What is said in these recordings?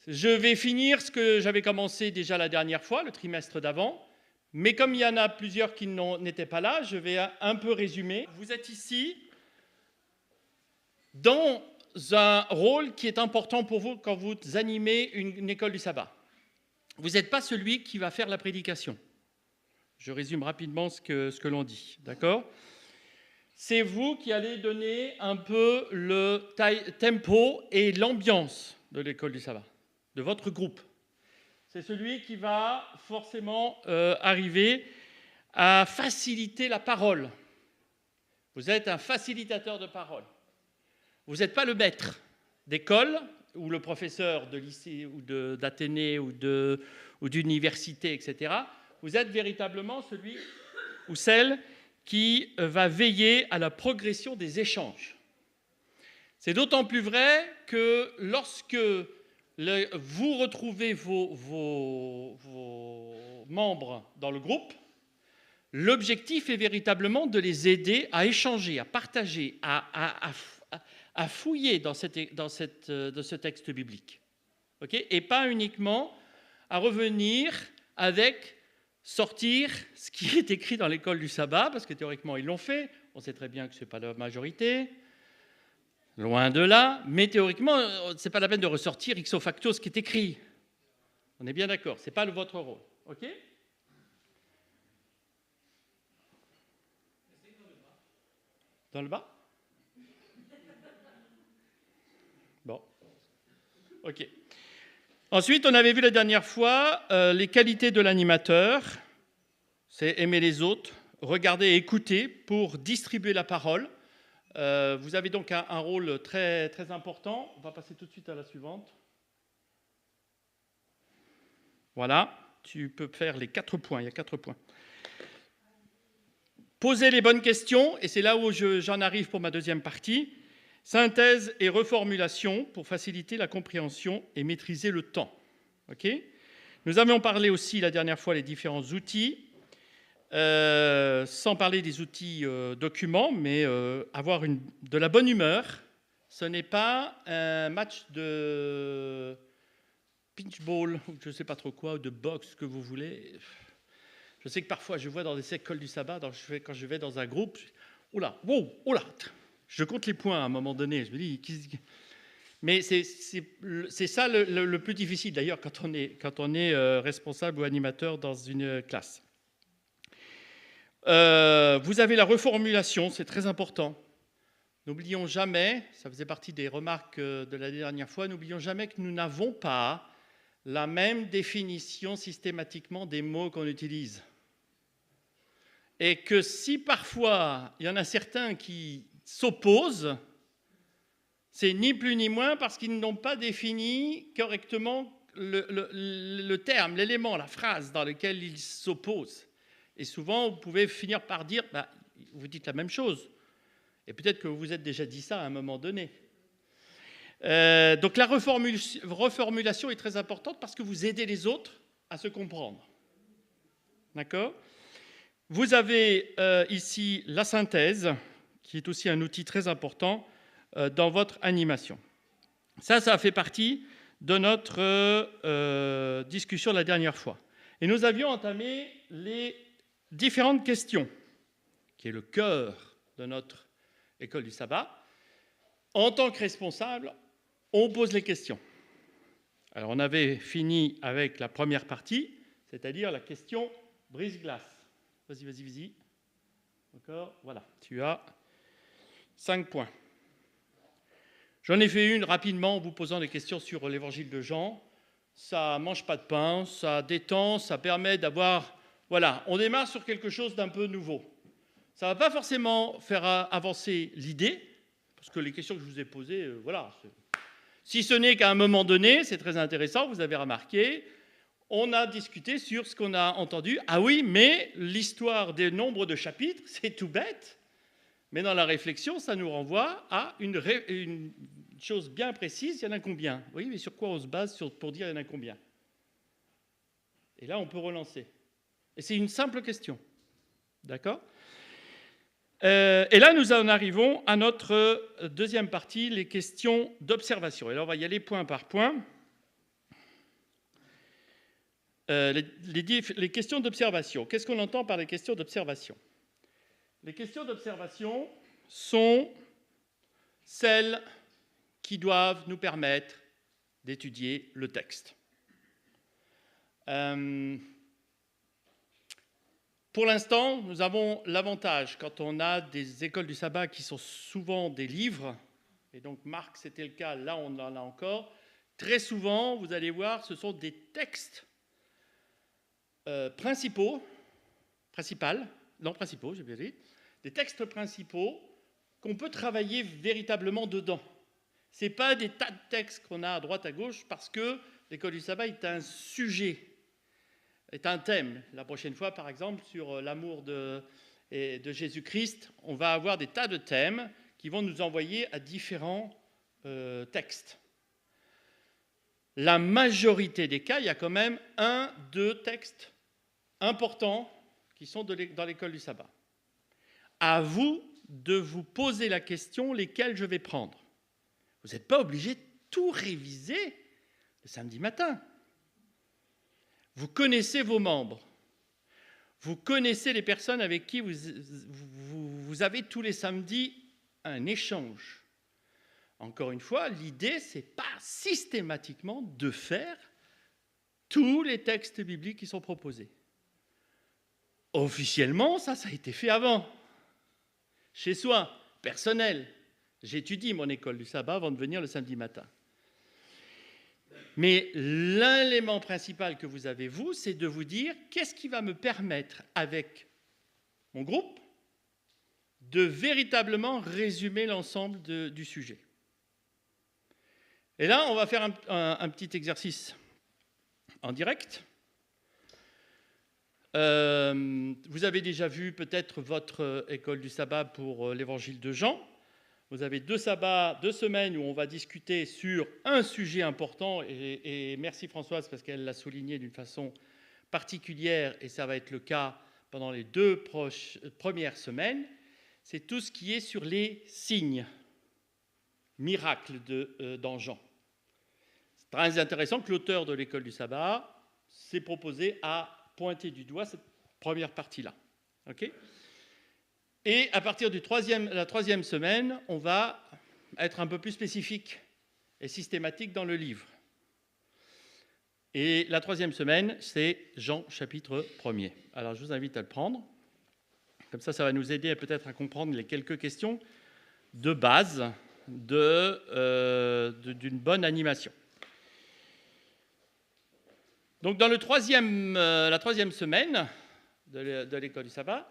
Je vais finir ce que j'avais commencé déjà la dernière fois, le trimestre d'avant. Mais comme il y en a plusieurs qui n'étaient pas là, je vais un peu résumer. Vous êtes ici dans un rôle qui est important pour vous quand vous animez une école du sabbat. Vous n'êtes pas celui qui va faire la prédication. Je résume rapidement ce que l'on dit, d'accord ? C'est vous qui allez donner un peu le tempo et l'ambiance de l'école du sabbat, de votre groupe. C'est celui qui va forcément arriver à faciliter la parole. Vous êtes un facilitateur de parole. Vous n'êtes pas le maître d'école ou le professeur de lycée ou d'Athénée ou d'université, etc. Vous êtes véritablement celui ou celle qui va veiller à la progression des échanges. C'est d'autant plus vrai que lorsque vous retrouvez vos membres dans le groupe, l'objectif est véritablement de les aider à échanger, à partager, à fouiller dans ce texte biblique. Okay ? Et pas uniquement à revenir avec, sortir ce qui est écrit dans l'école du sabbat, parce que théoriquement ils l'ont fait, on sait très bien que ce n'est pas la majorité, loin de là, mais théoriquement, ce n'est pas la peine de ressortir ipso facto ce qui est écrit. On est bien d'accord, ce n'est pas votre rôle. OK ? Dans le bas ? Bon. OK. Ensuite, on avait vu la dernière fois les qualités de l'animateur. C'est aimer les autres, regarder et écouter pour distribuer la parole. Vous avez donc un rôle très, très important. On va passer tout de suite à la suivante. Voilà, tu peux faire les 4 points. Il y a 4 points. Poser les bonnes questions, et c'est là où j'en arrive pour ma deuxième partie. Synthèse et reformulation pour faciliter la compréhension et maîtriser le temps. Okay ? Nous avions parlé aussi la dernière fois des différents outils, sans parler des outils documents, mais avoir de la bonne humeur. Ce n'est pas un match de pinchball, ou je ne sais pas trop quoi, ou de boxe, que vous voulez. Je sais que parfois, je vois dans des écoles du sabbat, quand je vais dans un groupe, oula, wow, oula, je compte les points à un moment donné. Je me dis, mais c'est ça le plus difficile, d'ailleurs, quand on est responsable ou animateur dans une classe. Vous avez la reformulation, c'est très important. N'oublions jamais, ça faisait partie des remarques de la dernière fois, n'oublions jamais que nous n'avons pas la même définition systématiquement des mots qu'on utilise. Et que si parfois il y en a certains qui s'opposent, c'est ni plus ni moins parce qu'ils n'ont pas défini correctement le terme, l'élément, la phrase dans lequel ils s'opposent. Et souvent, vous pouvez finir par dire, vous dites la même chose. Et peut-être que vous vous êtes déjà dit ça à un moment donné. Donc la reformulation est très importante parce que vous aidez les autres à se comprendre. D'accord ? Vous avez ici la synthèse, qui est aussi un outil très important dans votre animation. Ça fait partie de notre discussion de la dernière fois. Et nous avions entamé les différentes questions, qui est le cœur de notre école du sabbat. En tant que responsable, on pose les questions. Alors, on avait fini avec la première partie, c'est-à-dire la question brise-glace. Vas-y. Encore, voilà, tu as 5 points. J'en ai fait une rapidement en vous posant des questions sur l'évangile de Jean. Ça ne mange pas de pain, ça détend, ça permet d'avoir... Voilà, on démarre sur quelque chose d'un peu nouveau. Ça ne va pas forcément faire avancer l'idée, parce que les questions que je vous ai posées, voilà. Si ce n'est qu'à un moment donné, c'est très intéressant, vous avez remarqué, on a discuté sur ce qu'on a entendu. Ah oui, mais l'histoire des nombres de chapitres, c'est tout bête. Mais dans la réflexion, ça nous renvoie à une chose bien précise. Il y en a combien ? Oui, mais sur quoi on se base pour dire il y en a combien ? Et là, on peut relancer. Et c'est une simple question. D'accord ? Et là, nous en arrivons à notre deuxième partie, les questions d'observation. Et là, on va y aller point par point. les questions d'observation. Qu'est-ce qu'on entend par les questions d'observation? Les questions d'observation sont celles qui doivent nous permettre d'étudier le texte. Pour l'instant, nous avons l'avantage, quand on a des écoles du sabbat qui sont souvent des livres, et donc Marc, c'était le cas, là on en a encore, très souvent, vous allez voir, ce sont des textes principaux, des textes principaux qu'on peut travailler véritablement dedans. Ce n'est pas des tas de textes qu'on a à droite à gauche parce que l'école du sabbat est un sujet, est un thème. La prochaine fois, par exemple, sur l'amour de Jésus-Christ, on va avoir des tas de thèmes qui vont nous envoyer à différents textes. La majorité des cas, il y a quand même 2 textes importants qui sont dans l'école du sabbat. À vous de vous poser la question lesquels je vais prendre. Vous n'êtes pas obligé de tout réviser le samedi matin. Vous connaissez vos membres. Vous connaissez les personnes avec qui vous avez tous les samedis un échange. Encore une fois, l'idée, ce n'est pas systématiquement de faire tous les textes bibliques qui sont proposés. Officiellement, ça a été fait avant. Chez soi, personnel. J'étudie mon école du sabbat avant de venir le samedi matin. Mais l'élément principal que vous avez, vous, c'est de vous dire qu'est-ce qui va me permettre, avec mon groupe, de véritablement résumer l'ensemble du sujet. Et là, on va faire un petit exercice en direct. Vous avez déjà vu peut-être votre école du sabbat pour l'évangile de Jean. Vous avez 2 semaines où on va discuter sur un sujet important, et merci Françoise parce qu'elle l'a souligné d'une façon particulière, et ça va être le cas pendant les 2 premières semaines, c'est tout ce qui est sur les signes, miracles dans Jean. C'est très intéressant que l'auteur de l'école du sabbat s'est proposé à pointer du doigt cette première partie-là. Okay ? Et à partir de la 3e semaine, on va être un peu plus spécifique et systématique dans le livre. Et la 3e semaine, c'est Jean chapitre 1er. Alors je vous invite à le prendre. Comme ça va nous aider peut-être à comprendre les quelques questions de base d'une bonne animation. Donc dans la 3e semaine de l'école du sabbat,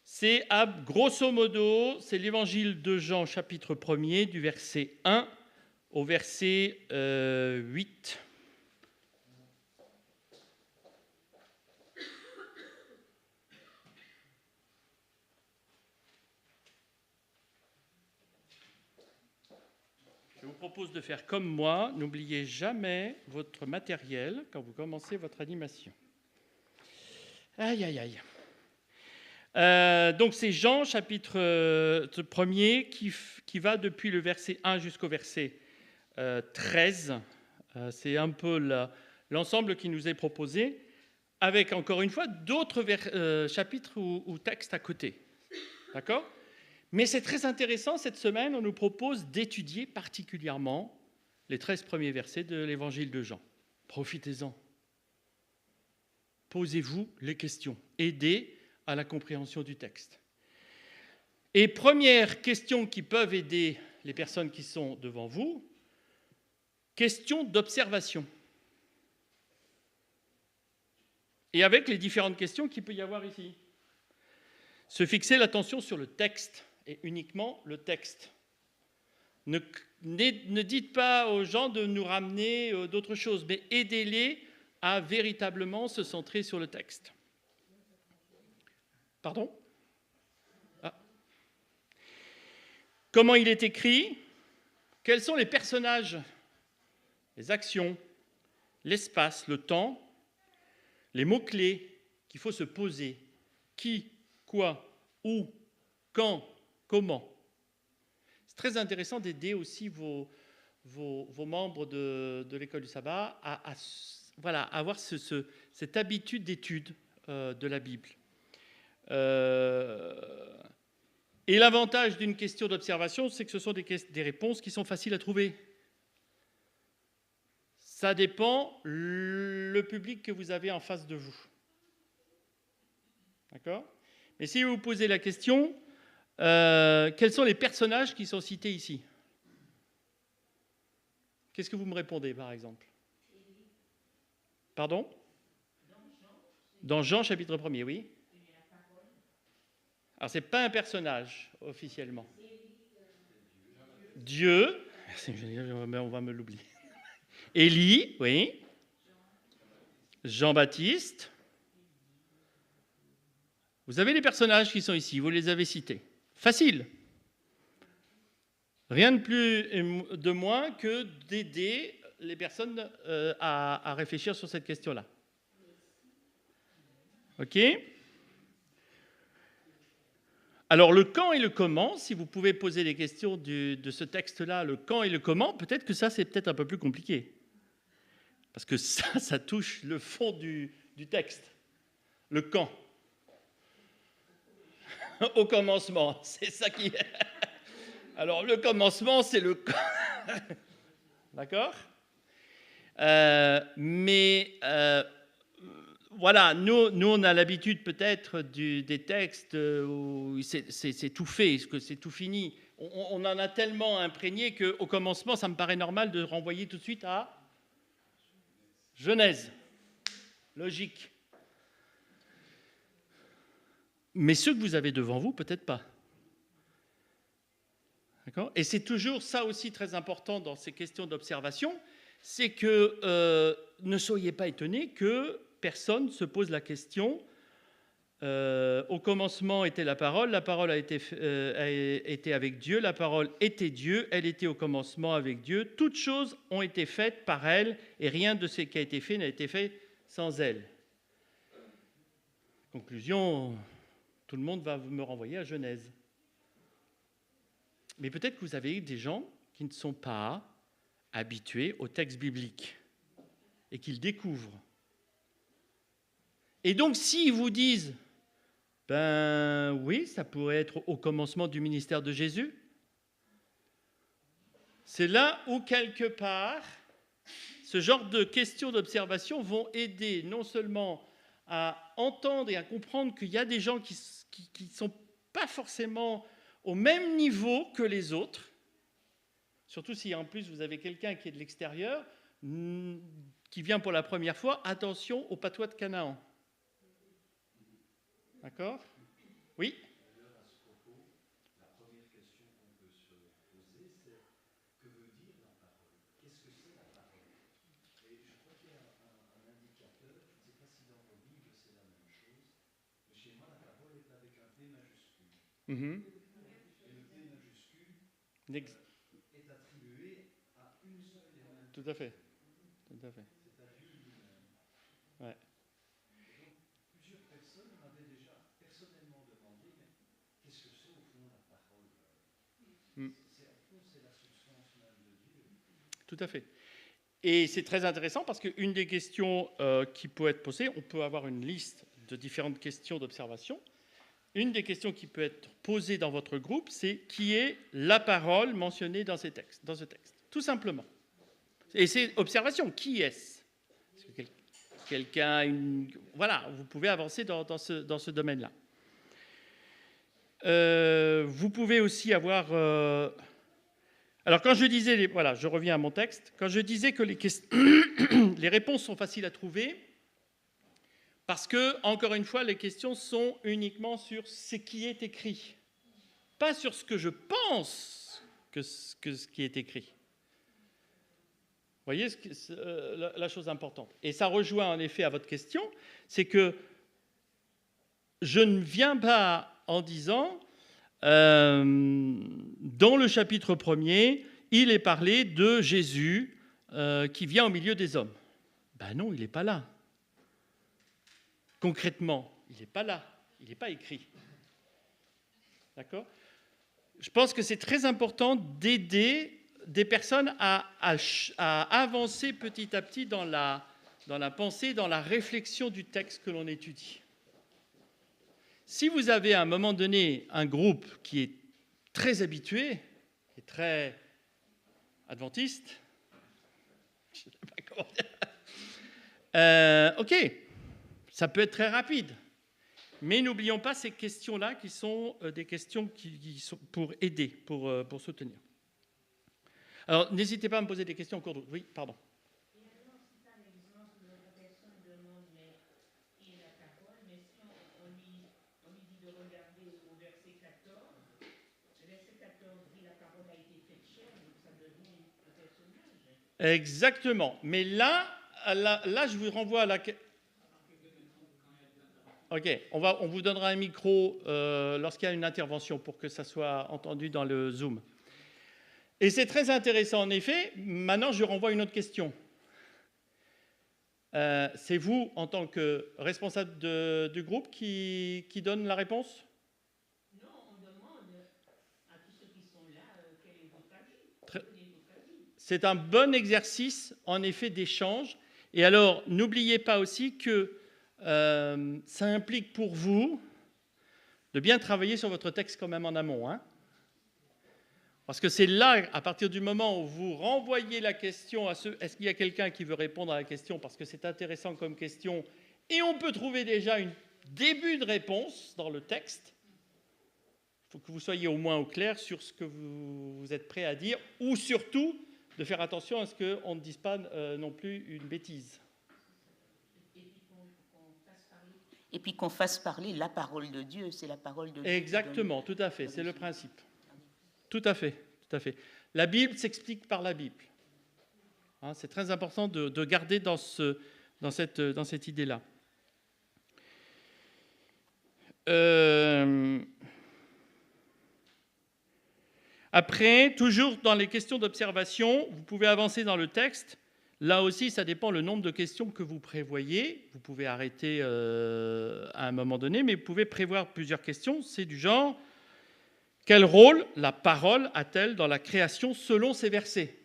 c'est grosso modo, c'est l'évangile de Jean, chapitre 1er, du verset 1 au verset 8. Je vous propose de faire comme moi. N'oubliez jamais votre matériel quand vous commencez votre animation. Aïe, aïe, aïe. Donc c'est Jean, chapitre 1er, qui va depuis le verset 1 jusqu'au verset 13. C'est un peu l'ensemble qui nous est proposé, avec encore une fois d'autres chapitres ou textes à côté. D'accord ? Mais c'est très intéressant, cette semaine, on nous propose d'étudier particulièrement les 13 premiers versets de l'évangile de Jean. Profitez-en. Posez-vous les questions. Aidez à la compréhension du texte. Et première question qui peuvent aider les personnes qui sont devant vous, question d'observation. Et avec les différentes questions qu'il peut y avoir ici. Se fixer l'attention sur le texte, et uniquement le texte. Ne dites pas aux gens de nous ramener d'autres choses, mais aidez-les à véritablement se centrer sur le texte. Pardon ? Comment il est écrit ? Quels sont les personnages, les actions, l'espace, le temps, les mots-clés qu'il faut se poser ? Qui, quoi, où, quand, comment ? C'est très intéressant d'aider aussi vos membres de l'école du sabbat voilà, avoir cette habitude d'étude de la Bible. Et l'avantage d'une question d'observation, c'est que ce sont des réponses qui sont faciles à trouver. Ça dépend le public que vous avez en face de vous. D'accord ? Mais si vous vous posez la question, quels sont les personnages qui sont cités ici ? Qu'est-ce que vous me répondez, par exemple ? Pardon ? Dans Jean, chapitre 1er, oui. Alors, ce n'est pas un personnage, officiellement. Dieu, on va me l'oublier. Élie, oui. Jean-Baptiste. Vous avez les personnages qui sont ici, vous les avez cités. Facile. Rien de plus de moins que d'aider les personnes à réfléchir sur cette question-là. OK ? Alors, le quand et le comment, si vous pouvez poser les questions de ce texte-là, le quand et le comment, peut-être que ça, c'est peut-être un peu plus compliqué. Parce que ça touche le fond du texte. Le quand. Au commencement, c'est ça qui est. Alors, le commencement, c'est le quand. D'accord ? Voilà, nous, on a l'habitude peut-être des textes où c'est tout fait, que c'est tout fini. On en a tellement imprégné qu'au commencement, ça me paraît normal de renvoyer tout de suite à Genèse. Logique. Mais ceux que vous avez devant vous, peut-être pas. D'accord ? Et c'est toujours ça aussi très important dans ces questions d'observation, c'est que ne soyez pas étonnés que personne se pose la question au commencement était la parole a été avec Dieu, la parole était Dieu, elle était au commencement avec Dieu, toutes choses ont été faites par elle, et rien de ce qui a été fait n'a été fait sans elle. Conclusion, tout le monde va me renvoyer à Genèse. Mais peut-être que vous avez des gens qui ne sont pas habitués au texte biblique et qu'ils découvrent. Et donc, s'ils vous disent, ben oui, ça pourrait être au commencement du ministère de Jésus, c'est là où, quelque part, ce genre de questions d'observation vont aider non seulement à entendre et à comprendre qu'il y a des gens qui ne sont pas forcément au même niveau que les autres, surtout si en plus vous avez quelqu'un qui est de l'extérieur, qui vient pour la première fois, attention au patois de Canaan. D'accord ? Oui ? À ce propos, la première question qu'on peut se poser, c'est que veut dire la parole ? Qu'est-ce que c'est la parole ? Et je crois qu'il y a un indicateur, je ne sais pas si dans vos Bibles c'est la même chose, mais chez moi la parole est avec un P majuscule. Et le P majuscule est attribué à une seule et même. Tout à fait. Tout à fait. C'est à Dieu lui-même. Ouais. Et donc, plusieurs personnes m'avaient déjà personnellement demandé, mais qu'est-ce que c'est au fond la parole ? C'est la substance même de Dieu. Tout à fait. Et c'est très intéressant parce qu'une des questions qui peut être posée, on peut avoir une liste de différentes questions d'observation. Une des questions qui peut être posée dans votre groupe, c'est qui est la parole mentionnée dans ce texte, tout simplement. Et c'est observation, qui est-ce ? Quelqu'un, voilà, vous pouvez avancer dans ce domaine-là. Vous pouvez aussi avoir... Alors, quand je disais... Voilà, je reviens à mon texte. Quand je disais que les réponses sont faciles à trouver, parce que, encore une fois, les questions sont uniquement sur ce qui est écrit, pas sur ce que je pense que ce qui est écrit. Vous voyez la chose importante. Et ça rejoint en effet à votre question, c'est que je ne viens pas en disant, dans le chapitre 1er, il est parlé de Jésus qui vient au milieu des hommes. Ben non, il n'est pas là. Concrètement, il n'est pas là, il n'est pas écrit. D'accord ? Je pense que c'est très important d'aider des personnes à avancer petit à petit dans dans la pensée, dans la réflexion du texte que l'on étudie. Si vous avez à un moment donné un groupe qui est très habitué, qui est très adventiste, je ne sais pas comment dire, ok, ça peut être très rapide. Mais n'oublions pas ces questions-là qui sont des questions qui sont pour aider, pour soutenir. Alors, n'hésitez pas à me poser des questions en cours de... Oui, pardon. Et alors, si par exemple, la personne demande, mais qui est la parole, mais si on lui dit de regarder au verset 14, le verset 14 dit la parole a été faite chair, donc ça devient le personnage. Exactement. Mais là, je vous renvoie à la... Ok, on vous donnera un micro lorsqu'il y a une intervention pour que ça soit entendu dans le Zoom. Et c'est très intéressant, en effet. Maintenant, je renvoie à une autre question. C'est vous, en tant que responsable du groupe, qui donne la réponse ? Non, on demande à tous ceux qui sont là, quel est votre avis ? C'est un bon exercice, en effet, d'échange. Et alors, n'oubliez pas aussi que ça implique pour vous de bien travailler sur votre texte quand même en amont, hein ? Parce que c'est là, à partir du moment où vous renvoyez la question à ceux, est-ce qu'il y a quelqu'un qui veut répondre à la question parce que c'est intéressant comme question, et on peut trouver déjà un début de réponse dans le texte. Il faut que vous soyez au moins au clair sur ce que vous êtes prêt à dire, ou surtout de faire attention à ce qu'on ne dise pas non plus une bêtise. Et puis qu'on fasse parler la parole de Dieu, c'est la parole de Dieu. Exactement, tout à fait, c'est le principe. Tout à fait, tout à fait. La Bible s'explique par la Bible. Hein, c'est très important de garder dans cette idée-là. Après, toujours dans les questions d'observation, vous pouvez avancer dans le texte. Là aussi, ça dépend le nombre de questions que vous prévoyez. Vous pouvez arrêter à un moment donné, mais vous pouvez prévoir plusieurs questions. C'est du genre... Quel rôle la parole a-t-elle dans la création selon ces versets ?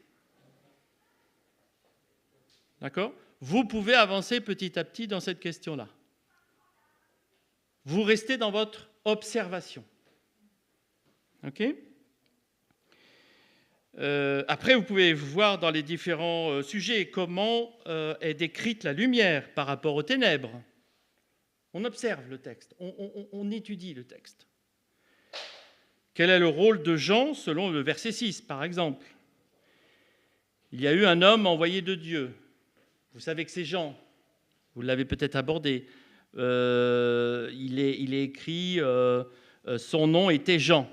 D'accord ? Vous pouvez avancer petit à petit dans cette question-là. Vous restez dans votre observation. OK ? Après, vous pouvez voir dans les différents sujets comment est décrite la lumière par rapport aux ténèbres. On observe le texte, on étudie le texte. Quel est le rôle de Jean selon le verset 6, par exemple ? Il y a eu un homme envoyé de Dieu. Vous savez que c'est Jean. Vous l'avez peut-être abordé. Il est écrit son nom était Jean.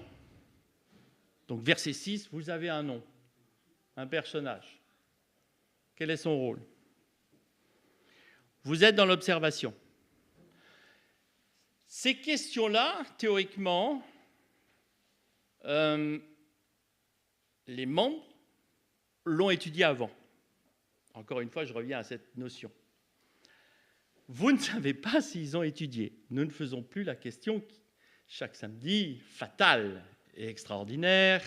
Donc, verset 6, vous avez un nom, un personnage. Quel est son rôle ? Vous êtes dans l'observation. Ces questions-là, théoriquement, les membres l'ont étudié avant. Encore une fois, je reviens à cette notion. Vous ne savez pas s'ils ont étudié. Nous ne faisons plus la question chaque samedi, fatale et extraordinaire.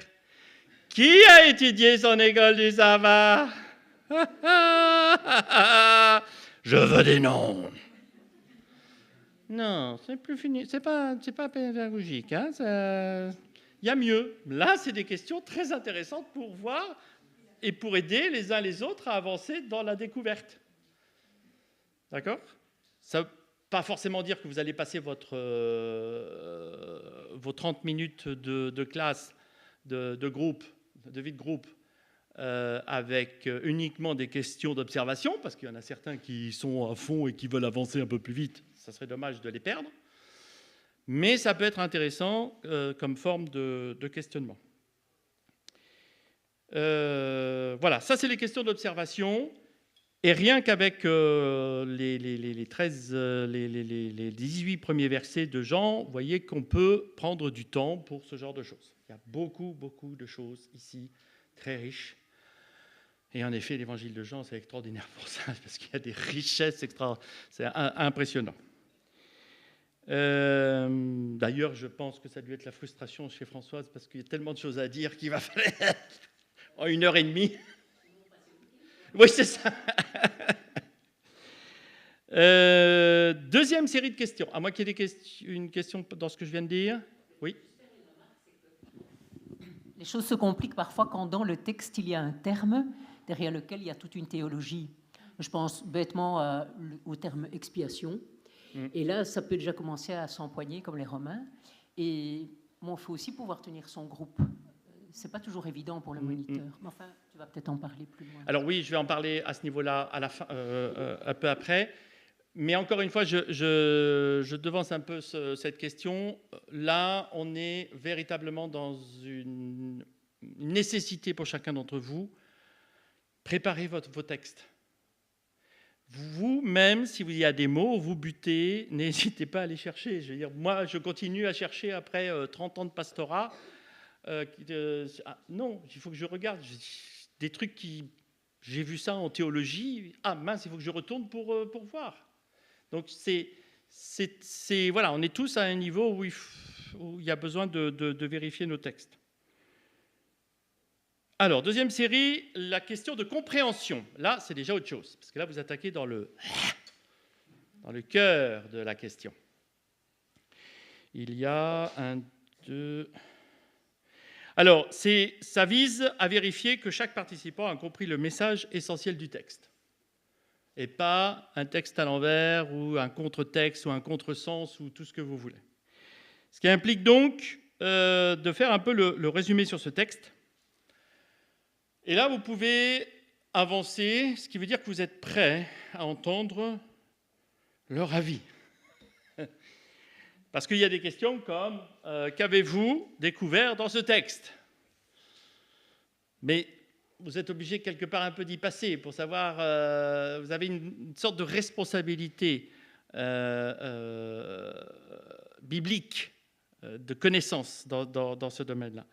Qui a étudié son école du sabbat ? Je veux des noms. Non, c'est plus fini. C'est pas pédagogique. Hein, il y a mieux. Là, c'est des questions très intéressantes pour voir et pour aider les uns les autres à avancer dans la découverte. D'accord ? Ça ne veut pas forcément dire que vous allez passer vos 30 minutes de classe, de groupe, de vie de groupe, avec uniquement des questions d'observation, parce qu'il y en a certains qui sont à fond et qui veulent avancer un peu plus vite. Ça serait dommage de les perdre. Mais ça peut être intéressant comme forme de questionnement. Voilà, ça c'est les questions d'observation. Et rien qu'avec les 18 premiers versets de Jean, vous voyez qu'on peut prendre du temps pour ce genre de choses. Il y a beaucoup, beaucoup de choses ici, très riches. Et en effet, l'évangile de Jean, c'est extraordinaire pour ça, parce qu'il y a des richesses extraordinaires. C'est impressionnant. D'ailleurs, je pense que ça a dû être la frustration chez Françoise, parce qu'il y a tellement de choses à dire qu'il va falloir en 1h30. Oui, c'est ça. Deuxième série de questions. À moins qu'il y ait une question dans ce que je viens de dire. Oui. Les choses se compliquent parfois quand dans le texte, il y a un terme derrière lequel il y a toute une théologie. Je pense bêtement au terme expiation. Et là, ça peut déjà commencer à s'empoigner comme les Romains. Et bon, il faut aussi pouvoir tenir son groupe. C'est pas toujours évident pour le moniteur. Mais enfin, tu vas peut-être en parler plus loin. Alors oui, je vais en parler à ce niveau-là à la fin, un peu après. Mais encore une fois, je devance un peu cette question. Là, on est véritablement dans une nécessité pour chacun d'entre vous. Préparez vos textes. Vous-même, si il y a des mots, vous butez, n'hésitez pas à les chercher. Je veux dire, moi, je continue à chercher après 30 ans de pastorat. Non, il faut que je regarde. Des trucs qui... J'ai vu ça en théologie. Ah mince, il faut que je retourne pour voir. Donc, voilà, on est tous à un niveau où il y a besoin de vérifier nos textes. Alors, deuxième série, la question de compréhension. Là, c'est déjà autre chose, parce que là, vous attaquez dans le cœur de la question. Il y a un, deux... Alors, ça vise à vérifier que chaque participant a compris le message essentiel du texte, et pas un texte à l'envers, ou un contre-texte, ou un contresens, ou tout ce que vous voulez. Ce qui implique donc de faire un peu le résumé sur ce texte. Et là, vous pouvez avancer, ce qui veut dire que vous êtes prêts à entendre leur avis. Parce qu'il y a des questions comme « Qu'avez-vous découvert dans ce texte ?» Mais vous êtes obligé quelque part un peu d'y passer pour savoir... vous avez une sorte de responsabilité biblique, de connaissance dans ce domaine-là.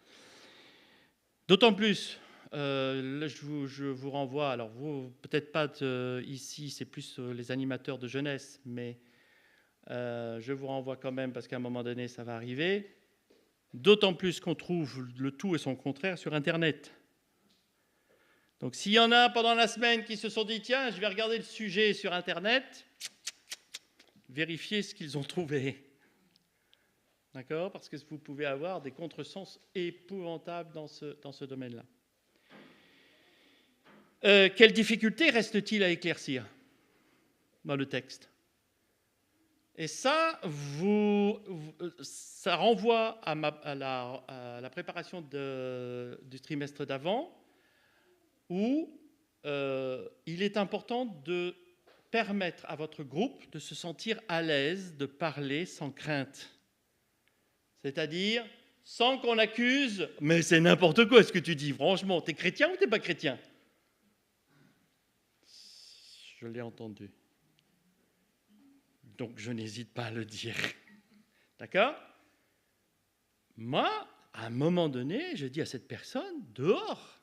D'autant plus... là, je vous renvoie, alors vous, peut-être pas ici, c'est plus les animateurs de jeunesse, mais je vous renvoie quand même parce qu'à un moment donné, ça va arriver. D'autant plus qu'on trouve le tout et son contraire sur Internet. Donc s'il y en a pendant la semaine qui se sont dit « Tiens, je vais regarder le sujet sur Internet », vérifiez ce qu'ils ont trouvé. D'accord ? Parce que vous pouvez avoir des contresens épouvantables dans ce domaine-là. Quelles difficultés reste-t-il à éclaircir dans le texte ? Et ça, ça renvoie à la préparation du trimestre d'avant, où il est important de permettre à votre groupe de se sentir à l'aise de parler sans crainte. C'est-à-dire, sans qu'on accuse « Mais c'est n'importe quoi ce que tu dis, franchement, t'es chrétien ou t'es pas chrétien ?» Je l'ai entendu. Donc, je n'hésite pas à le dire. D'accord ? Moi, à un moment donné, je dis à cette personne, dehors.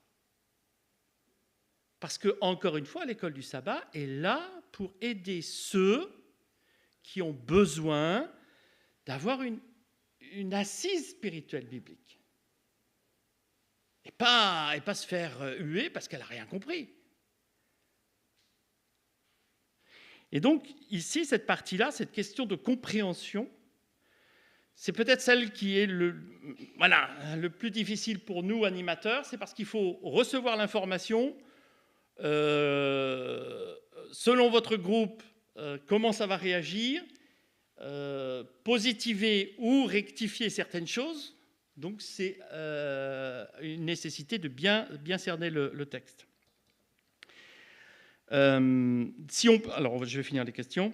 Parce que, encore une fois, l'école du sabbat est là pour aider ceux qui ont besoin d'avoir une assise spirituelle biblique. Et pas se faire huer parce qu'elle n'a rien compris. Et donc, ici, cette partie-là, cette question de compréhension, c'est peut-être celle qui est le plus difficile pour nous, animateurs, c'est parce qu'il faut recevoir l'information, selon votre groupe, comment ça va réagir, positiver ou rectifier certaines choses. Donc, c'est une nécessité de bien cerner le texte. Alors, je vais finir les questions.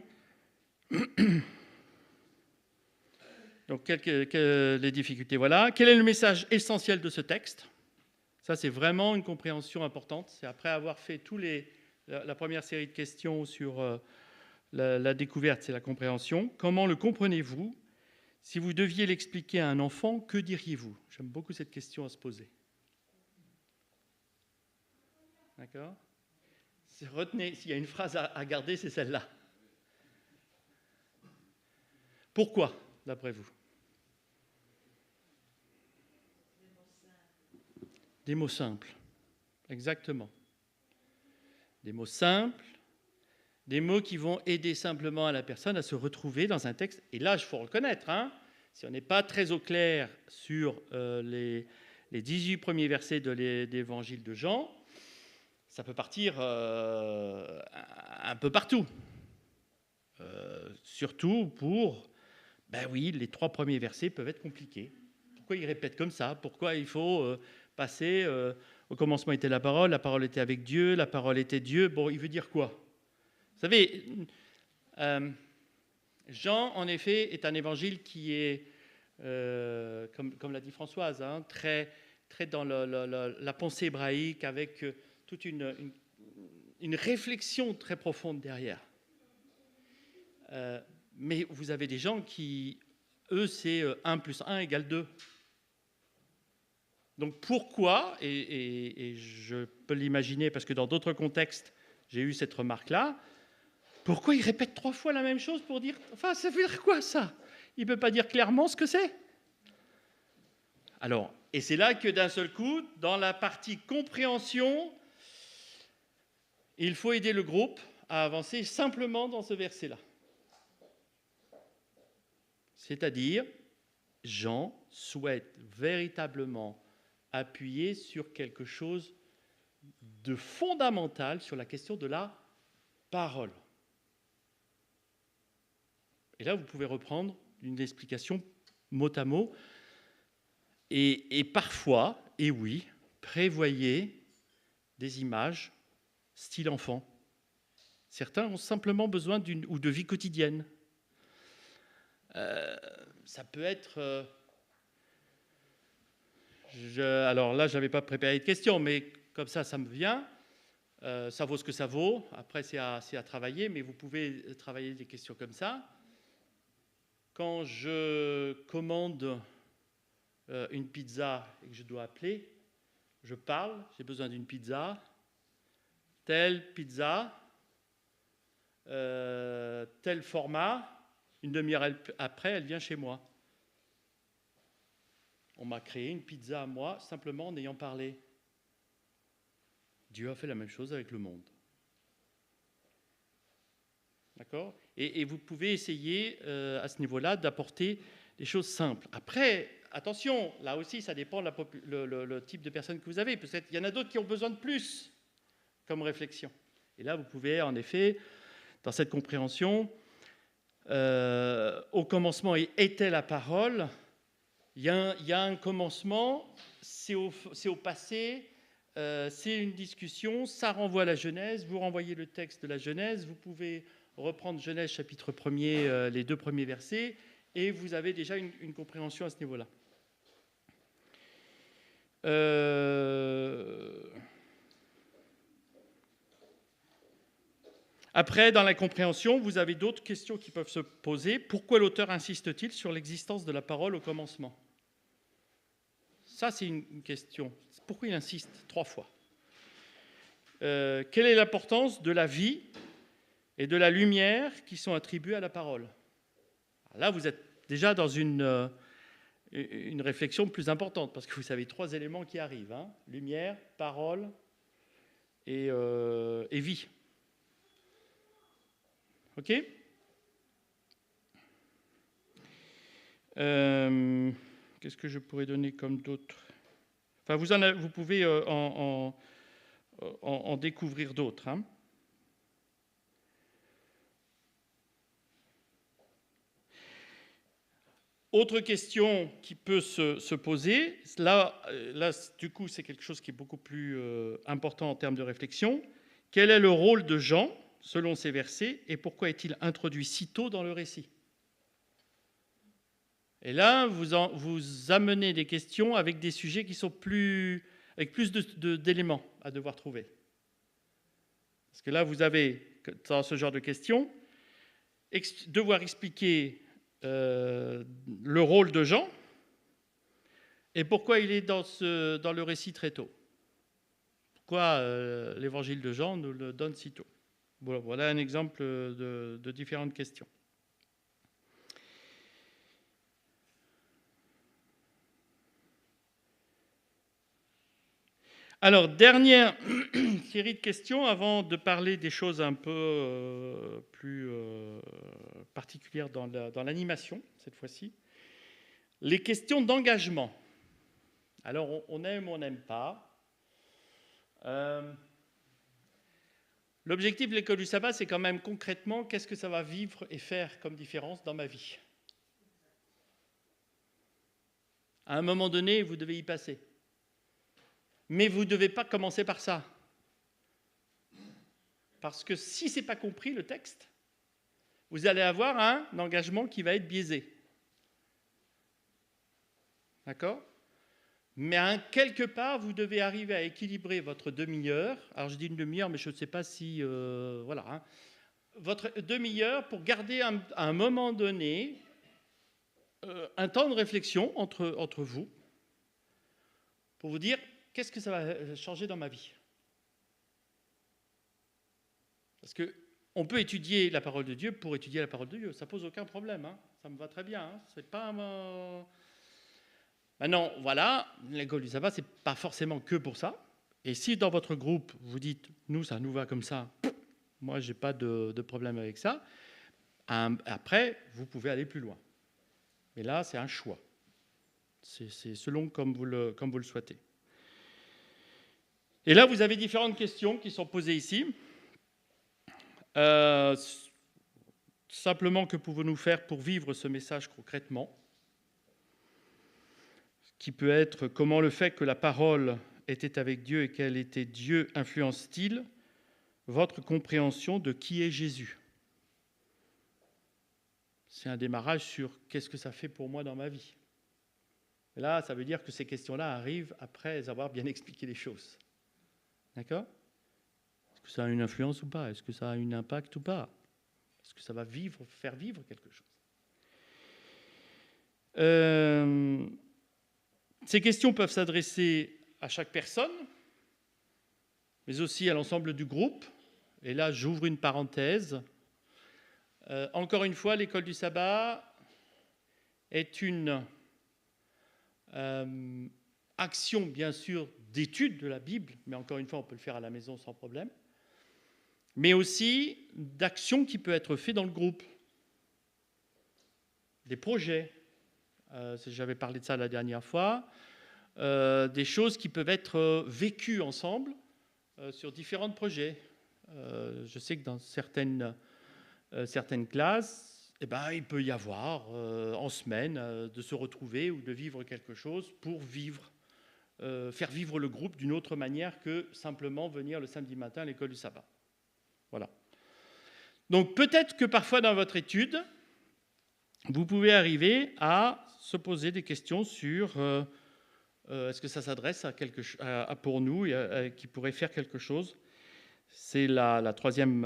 Donc, les difficultés, voilà. Quel est le message essentiel de ce texte ? Ça, c'est vraiment une compréhension importante. C'est après avoir fait la première série de questions sur la découverte, c'est la compréhension. Comment le comprenez-vous ? Si vous deviez l'expliquer à un enfant, que diriez-vous ? J'aime beaucoup cette question à se poser. D'accord ? Retenez, s'il y a une phrase à garder, c'est celle-là. Pourquoi, d'après vous ? Des mots simples. Exactement. Des mots simples, des mots qui vont aider simplement à la personne à se retrouver dans un texte. Et là, il faut reconnaître, hein, si on n'est pas très au clair sur les 18 premiers versets de l'évangile de Jean, ça peut partir un peu partout. Surtout pour, ben oui, les 3 premiers versets peuvent être compliqués. Pourquoi il répète comme ça? Pourquoi il faut passer au commencement était la parole était avec Dieu, la parole était Dieu. Bon, il veut dire quoi? Vous savez, Jean, en effet, est un évangile qui est, comme l'a dit Françoise, hein, très, très dans la pensée hébraïque, avec toute une réflexion très profonde derrière. Mais vous avez des gens qui, eux, c'est 1 + 1 = 2. Donc pourquoi, et je peux l'imaginer parce que dans d'autres contextes, j'ai eu cette remarque-là, pourquoi il répète 3 fois la même chose pour dire... Enfin, ça veut dire quoi, ça? Il ne peut pas dire clairement ce que c'est? Alors, et c'est là que d'un seul coup, dans la partie compréhension, il faut aider le groupe à avancer simplement dans ce verset-là. C'est-à-dire, Jean souhaite véritablement appuyer sur quelque chose de fondamental sur la question de la parole. Et là, vous pouvez reprendre une explication mot à mot. Et parfois, et oui, prévoyez des images style enfant. Certains ont simplement besoin ou de vie quotidienne. Ça peut être... alors là, je n'avais pas préparé de questions, mais comme ça me vient. Ça vaut ce que ça vaut. Après, c'est à travailler, mais vous pouvez travailler des questions comme ça. Quand je commande une pizza et que je dois appeler, je parle, j'ai besoin d'une pizza, telle pizza, tel format, une demi-heure après, elle vient chez moi. On m'a créé une pizza à moi, simplement en ayant parlé. Dieu a fait la même chose avec le monde. D'accord ? Et vous pouvez essayer, à ce niveau-là, d'apporter des choses simples. Après, attention, là aussi, ça dépend de le type de personne que vous avez. Peut-être il y en a d'autres qui ont besoin de plus comme réflexion. Et là, vous pouvez, en effet, dans cette compréhension, au commencement était la parole. Il y a un commencement, c'est au passé, c'est une discussion, ça renvoie à la Genèse, vous renvoyez le texte de la Genèse, vous pouvez reprendre Genèse chapitre 1er, les 2 premiers versets, et vous avez déjà une compréhension à ce niveau-là. Après, dans la compréhension, vous avez d'autres questions qui peuvent se poser. Pourquoi l'auteur insiste-t-il sur l'existence de la parole au commencement? Ça, c'est une question. Pourquoi il insiste 3 fois? Quelle est l'importance de la vie et de la lumière qui sont attribuées à la parole? Là, vous êtes déjà dans une réflexion plus importante, parce que vous avez 3 éléments qui arrivent. Hein, lumière, parole et vie. OK? Qu'est-ce que je pourrais donner comme d'autres? Enfin, vous pouvez en découvrir d'autres. Hein. Autre question qui peut se poser, là, du coup, c'est quelque chose qui est beaucoup plus important en termes de réflexion. Quel est le rôle de Jean, selon ces versets, et pourquoi est-il introduit si tôt dans le récit? Et là, vous amenez des questions avec des sujets qui sont avec plus d'éléments à devoir trouver. Parce que là, vous avez, dans ce genre de questions, devoir expliquer le rôle de Jean et pourquoi il est dans le récit très tôt. Pourquoi l'évangile de Jean nous le donne si tôt. Voilà un exemple de différentes questions. Alors, dernière série de questions avant de parler des choses un peu plus particulières dans l'animation, cette fois-ci. Les questions d'engagement. Alors, on aime ou on n'aime pas. L'objectif de l'école du sabbat, c'est quand même concrètement qu'est-ce que ça va vivre et faire comme différence dans ma vie. À un moment donné, vous devez y passer. Mais vous ne devez pas commencer par ça. Parce que si ce n'est pas compris, le texte, vous allez avoir un engagement qui va être biaisé. D'accord ? Mais quelque part, vous devez arriver à équilibrer votre demi-heure. Alors, je dis une demi-heure, mais je ne sais pas si... voilà. Hein. Votre demi-heure pour garder à un moment donné un temps de réflexion entre vous pour vous dire qu'est-ce que ça va changer dans ma vie. Parce qu'on peut étudier la parole de Dieu pour étudier la parole de Dieu. Ça ne pose aucun problème. Hein. Ça me va très bien. Hein. C'est pas... Maintenant, voilà, l'école du sabbat, ce n'est pas forcément que pour ça. Et si dans votre groupe, vous dites, nous, ça nous va comme ça, moi, je n'ai pas de problème avec ça, après, vous pouvez aller plus loin. Mais là, c'est un choix. C'est selon comme vous le souhaitez. Et là, vous avez différentes questions qui sont posées ici. Simplement, que pouvons-nous faire pour vivre ce message concrètement ? Qui peut être comment le fait que la parole était avec Dieu et qu'elle était Dieu influence-t-il votre compréhension de qui est Jésus ? C'est un démarrage sur qu'est-ce que ça fait pour moi dans ma vie. Et là, ça veut dire que ces questions-là arrivent après avoir bien expliqué les choses. D'accord ? Est-ce que ça a une influence ou pas ? Est-ce que ça a un impact ou pas ? Est-ce que ça va faire vivre quelque chose ? Ces questions peuvent s'adresser à chaque personne, mais aussi à l'ensemble du groupe. Et là, j'ouvre une parenthèse. Encore une fois, l'école du sabbat est une action, bien sûr, d'étude de la Bible, mais encore une fois, on peut le faire à la maison sans problème, mais aussi d'action qui peut être faite dans le groupe. Des projets. J'avais parlé de ça la dernière fois, des choses qui peuvent être vécues ensemble sur différents projets. Je sais que dans certaines classes, il peut y avoir en semaine de se retrouver ou de vivre quelque chose pour faire vivre le groupe d'une autre manière que simplement venir le samedi matin à l'école du sabbat. Voilà. Donc peut-être que parfois dans votre étude, vous pouvez arriver à se poser des questions sur est-ce que ça s'adresse pour nous qui pourrait faire quelque chose. C'est la troisième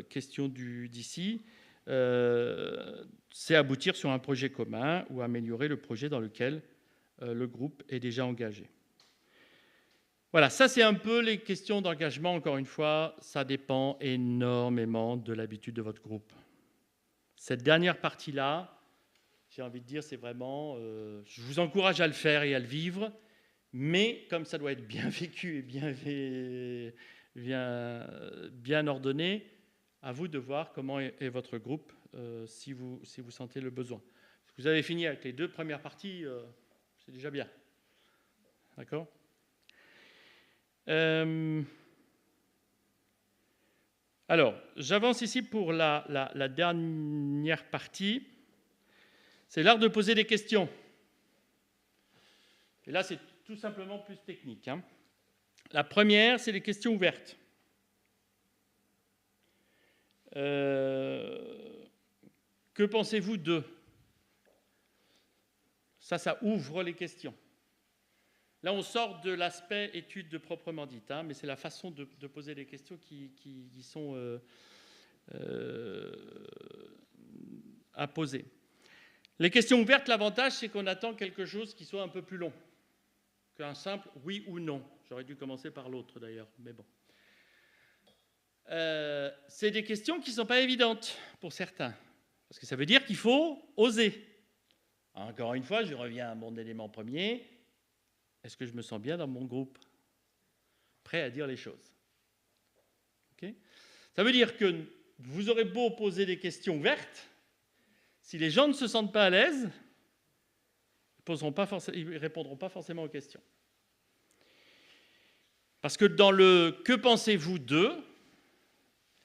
question d'ici. C'est aboutir sur un projet commun ou améliorer le projet dans lequel le groupe est déjà engagé. Voilà, ça c'est un peu les questions d'engagement. Encore une fois, ça dépend énormément de l'habitude de votre groupe. Cette dernière partie-là, j'ai envie de dire, c'est vraiment... je vous encourage à le faire et à le vivre, mais comme ça doit être bien vécu et bien ordonné, à vous de voir comment est votre groupe si vous sentez le besoin. Si vous avez fini avec les 2 premières parties, c'est déjà bien. D'accord ? Alors, j'avance ici pour la dernière partie. C'est l'art de poser des questions. Et là, c'est tout simplement plus technique. Hein. La première, c'est les questions ouvertes. Que pensez-vous de ? Ça ouvre les questions. Là, on sort de l'aspect étude de proprement dite, hein, mais c'est la façon de poser les questions qui sont à poser. Les questions ouvertes, l'avantage, c'est qu'on attend quelque chose qui soit un peu plus long qu'un simple oui ou non. J'aurais dû commencer par l'autre, d'ailleurs, mais bon. C'est des questions qui ne sont pas évidentes pour certains, parce que ça veut dire qu'il faut oser. Encore une fois, je reviens à mon élément premier. Est-ce que je me sens bien dans mon groupe ? prêt à dire les choses. Okay? Ça veut dire que vous aurez beau poser des questions ouvertes, si les gens ne se sentent pas à l'aise, ils ne répondront pas forcément aux questions. Parce que dans le « que pensez-vous d'eux »,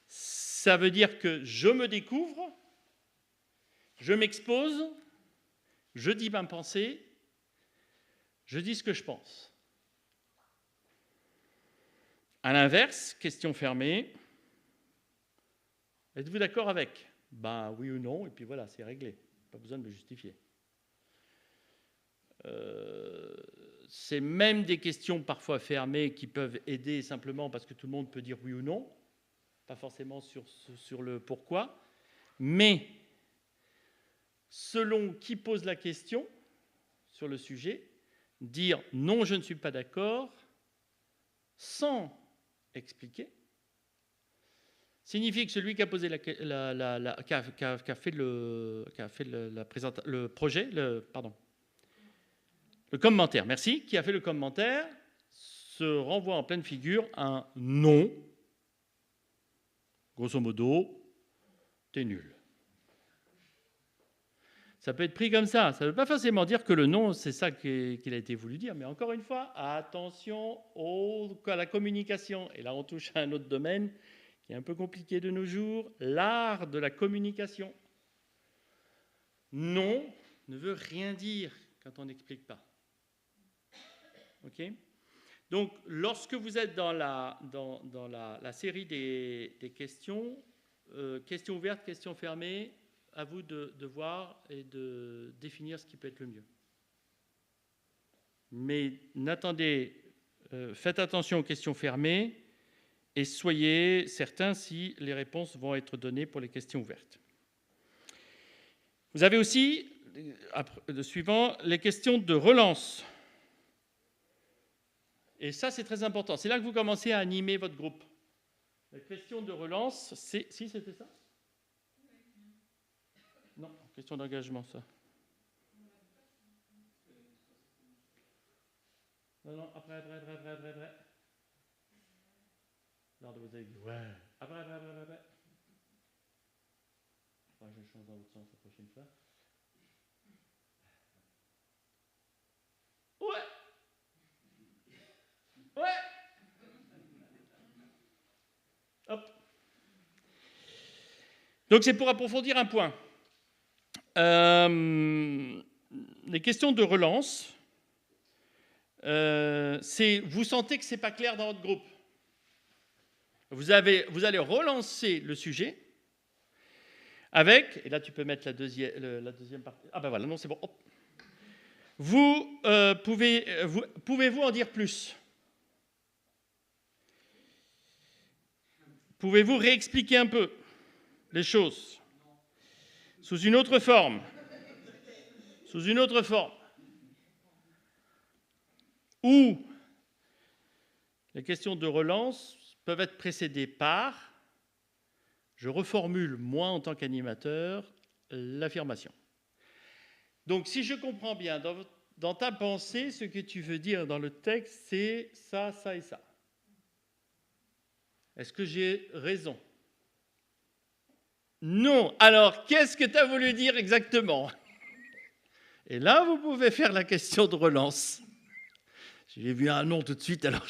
ça veut dire que je me découvre, je m'expose, je dis ma pensée, je dis ce que je pense. À l'inverse, question fermée, êtes-vous d'accord avec ? Ben oui ou non, et puis voilà, c'est réglé. Pas besoin de me justifier. C'est même des questions parfois fermées qui peuvent aider simplement parce que tout le monde peut dire oui ou non, pas forcément sur le pourquoi, mais selon qui pose la question sur le sujet, dire non, je ne suis pas d'accord, sans expliquer, signifie que celui qui a posé qui a fait le projet, le commentaire, merci, qui a fait le commentaire, se renvoie en pleine figure un non. Grosso modo, t'es nul. Ça peut être pris comme ça. Ça ne veut pas forcément dire que le non, c'est ça qu'il a été voulu dire. Mais encore une fois, attention à la communication. Et là, on touche à un autre domaine qui est un peu compliqué de nos jours, l'art de la communication. Non ne veut rien dire quand on n'explique pas. OK ? Donc, lorsque vous êtes dans la série des questions, questions ouvertes, questions fermées, à vous de voir et de définir ce qui peut être le mieux. Mais faites attention aux questions fermées et soyez certains si les réponses vont être données pour les questions ouvertes. Vous avez aussi, suivant, les questions de relance. Et ça, c'est très important. C'est là que vous commencez à animer votre groupe. La question de relance, c'est... Si, c'était ça ? Non, question d'engagement, ça. Non, après. Lors de vous avez dit, ouais. Après. Enfin, je change dans l'autre sens la prochaine fois. Ouais. Hop. Donc, c'est pour approfondir un point. Les questions de relance, vous sentez que ce n'est pas clair dans votre groupe. Vous allez relancer le sujet avec, et là tu peux mettre la deuxième partie. Ah ben voilà, non c'est bon. Hop. Pouvez-vous en dire plus ? Pouvez-vous réexpliquer un peu les choses ? Sous une autre forme. Ou les questions de relance peuvent être précédées par, je reformule, moi, en tant qu'animateur, l'affirmation. Donc, si je comprends bien, dans ta pensée, ce que tu veux dire dans le texte, c'est ça, ça et ça. Est-ce que j'ai raison ? Non. Alors, qu'est-ce que tu as voulu dire exactement ? Et là, vous pouvez faire la question de relance. J'ai vu un non tout de suite, alors...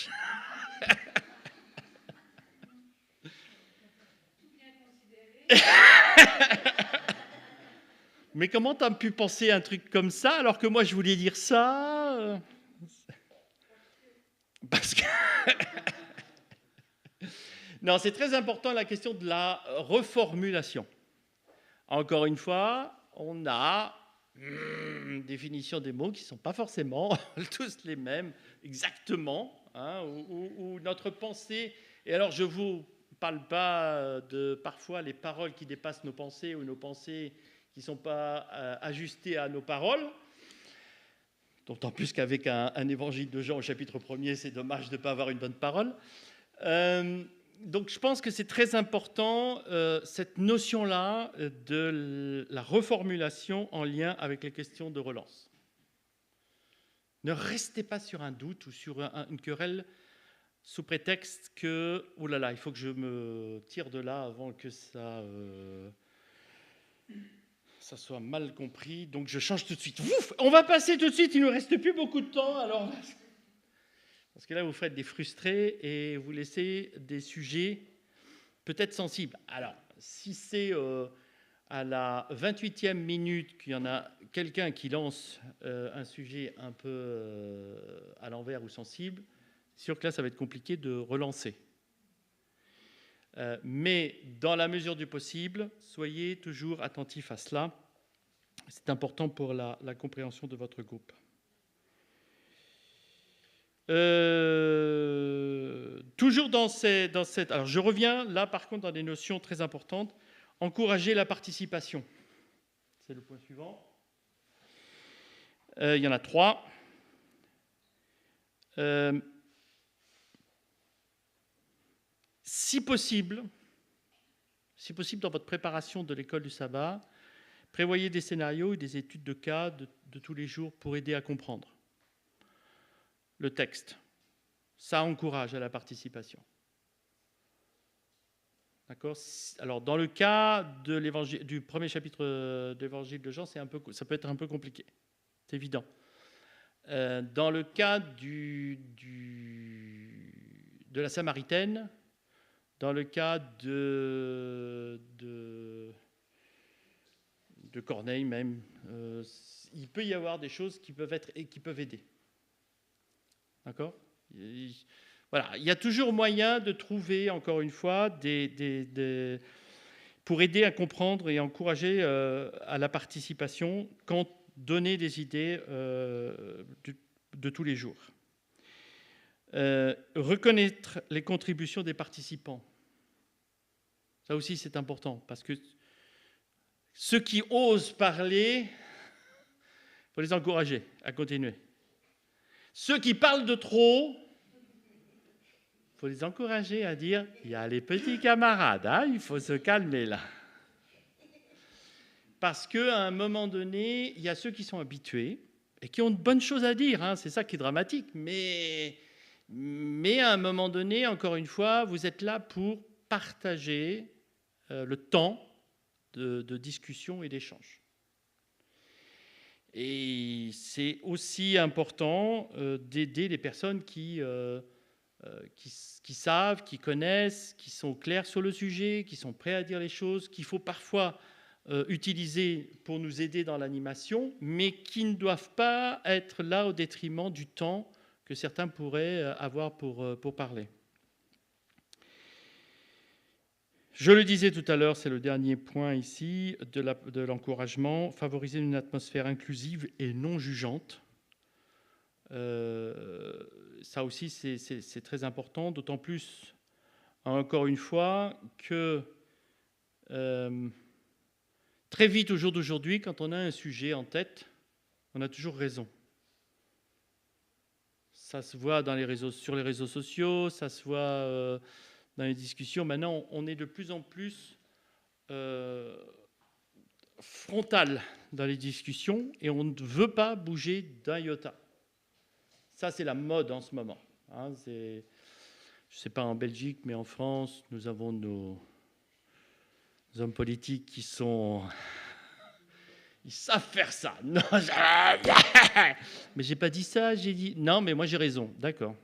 Mais comment tu as pu penser un truc comme ça alors que moi je voulais dire ça ? Parce que... Non, c'est très important la question de la reformulation. Encore une fois, on a une définition des mots qui ne sont pas forcément tous les mêmes exactement, hein, ou notre pensée. Et alors je ne vous parle pas de parfois les paroles qui dépassent nos pensées ou nos pensées qui ne sont pas ajustées à nos paroles. D'autant plus qu'avec un évangile de Jean au chapitre 1er, c'est dommage de ne pas avoir une bonne parole. Donc je pense que c'est très important, cette notion-là de la reformulation en lien avec les questions de relance. Ne restez pas sur un doute ou sur une querelle sous prétexte que, oh là là, il faut que je me tire de là avant que ça soit mal compris, donc je change tout de suite. Ouf, on va passer tout de suite, il ne nous reste plus beaucoup de temps, alors parce que là vous faites des frustrés et vous laissez des sujets peut-être sensibles. Alors, si c'est à la 28e minute qu'il y en a quelqu'un qui lance un sujet un peu à l'envers ou sensible, c'est sûr que là ça va être compliqué de relancer. Mais dans la mesure du possible, soyez toujours attentifs à cela. C'est important pour la compréhension de votre groupe. Toujours dans cette... Alors je reviens là par contre dans des notions très importantes. Encourager la participation. C'est le point suivant. Il y en a 3. Si possible, dans votre préparation de l'école du sabbat, prévoyez des scénarios et des études de cas de tous les jours pour aider à comprendre le texte. Ça encourage à la participation. D'accord ? Alors, dans le cas de du premier chapitre de l'évangile de Jean, ça peut être un peu compliqué. C'est évident. Dans le cas de la Samaritaine, dans le cas de Corneille même, il peut y avoir des choses qui peuvent aider. D'accord ? Voilà, il y a toujours moyen de trouver, encore une fois, pour aider à comprendre et encourager à la participation, quand donner des idées de tous les jours. Reconnaître les contributions des participants. Ça aussi, c'est important, parce que ceux qui osent parler, il faut les encourager à continuer. Ceux qui parlent de trop, il faut les encourager à dire « il y a les petits camarades, hein, il faut se calmer là ». Parce qu'à un moment donné, il y a ceux qui sont habitués et qui ont de bonnes choses à dire, hein, c'est ça qui est dramatique, mais à un moment donné, encore une fois, vous êtes là pour partager le temps de discussion et d'échange. Et c'est aussi important d'aider les personnes qui savent, qui connaissent, qui sont clairs sur le sujet, qui sont prêts à dire les choses, qu'il faut parfois utiliser pour nous aider dans l'animation, mais qui ne doivent pas être là au détriment du temps que certains pourraient avoir pour parler. Je le disais tout à l'heure, c'est le dernier point ici de l'encouragement, favoriser une atmosphère inclusive et non jugeante. Ça aussi, c'est très important, d'autant plus, encore une fois, que très vite au jour d'aujourd'hui, quand on a un sujet en tête, on a toujours raison. Ça se voit sur les réseaux sociaux, ça se voit dans les discussions. Maintenant, on est de plus en plus frontal dans les discussions et on ne veut pas bouger d'un iota. Ça, c'est la mode en ce moment. Hein, je ne sais pas en Belgique, mais en France, nous avons nos hommes politiques qui sont... Ils savent faire ça. Non, mais j'ai pas dit ça, j'ai dit... Non, mais moi j'ai raison, d'accord.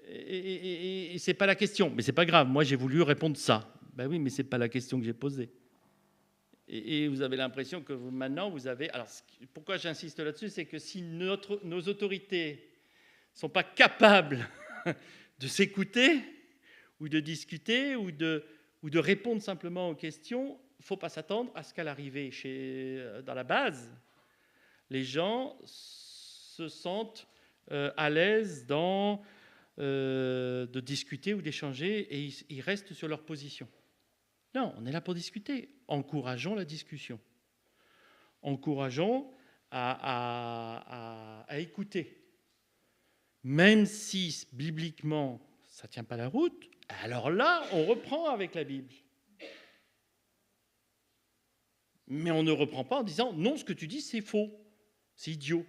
Et c'est pas la question, mais c'est pas grave, moi j'ai voulu répondre ça. Ben oui, mais c'est pas la question que j'ai posée. Et vous avez l'impression que maintenant vous avez... Alors, pourquoi j'insiste là-dessus, c'est que si nos autorités ne sont pas capables de s'écouter, ou de discuter, ou de répondre simplement aux questions, il ne faut pas s'attendre à ce qu'à l'arrivée dans la base, les gens se sentent à l'aise de discuter ou d'échanger et ils restent sur leur position. Non, on est là pour discuter. Encourageons la discussion. Encourageons à écouter. Même si, bibliquement, ça ne tient pas la route, alors là, on reprend avec la Bible. Mais on ne reprend pas en disant « Non, ce que tu dis, c'est faux, c'est idiot ».